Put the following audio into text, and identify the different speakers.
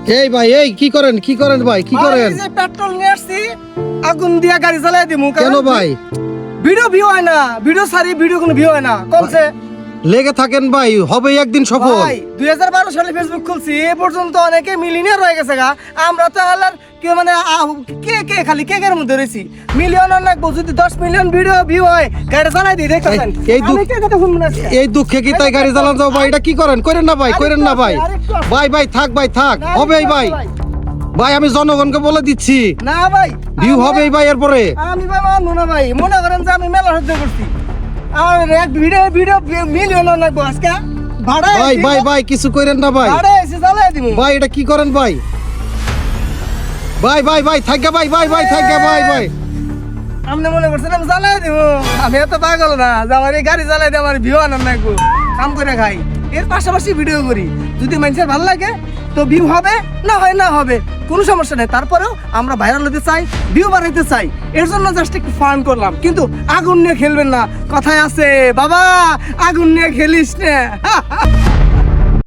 Speaker 1: এই ভাই, এই কি করেন ভাই, কি করেন?
Speaker 2: এই যে পেট্রোল নিয়ে আসছি, আগুন দিয়া গাড়ি চালাই দিমু।
Speaker 1: কেন ভাই?
Speaker 2: ভিডিও ভিউ হয় না, ভিডিও সারি ভিডিও কোনো ভিউ হয় না, কমছে।
Speaker 1: লেগে থাকেন ভাই, হবে একদিন সফল।
Speaker 2: ভাই 2012 সালে ফেসবুক খুলছি, এ পর্যন্ত অনেকে মিলিয়নিয়ার হয়ে গেছে গা। আমরা তো আল্লাহর কে মানে কে খালি কেকের মধ্যে রয়েছি। মিলিয়ন অনেক যদি 10 মিলিয়ন ভিডিও ভিউ হয়, গাড়ি চালাই দিই দেখতেছেন। আমি কে কথা শুনবো না আজকে।
Speaker 1: এই দুঃখে কি তাই গাড়ি চালান যাও ভাই? এটা কি করেন? করেন না ভাই, করেন না ভাই। ভাই থাক হবেই ভাই। ভাই আমি জনগণকে বলে দিচ্ছি,
Speaker 2: না ভাই
Speaker 1: ভিউ হবেই ভাই এরপরে।
Speaker 2: আমি ভাই মানবো না ভাই। মনে করেন যে আমি মেলা সহ্য করছি, আর এক ভিডিও মিলিয়ন অনেক আজকে ভাড়া
Speaker 1: ভাই কিছু করেন না ভাই।
Speaker 2: ভাড়া এসে চালাই দিমু।
Speaker 1: ভাই এটা কি করেন ভাই? ভাই থাকা ভাই থাকা ভাই।
Speaker 2: আপনি মনে করছেন আমি চালাই দিব? আমি এত পাগল না যে আমার এই গাড়ি চালাই দিয়ে আমার ভিউ আনার নাকবো। কাম করে খাই, এর পাশাপাশি ভিডিও করি। যদি মানুষের ভালো লাগে তো ভিউ হবে, না হয় না হবে, কোনো সমস্যা নেই। তারপরেও আমরা ভাইরাল হতে চাই, ভিউ বাড়াইতে চাই, এর জন্য জাস্ট একটু ফান করলাম। কিন্তু আগুন নিয়ে খেলবেন না, কথায় আছে বাবা আগুন নিয়ে খেলিস না।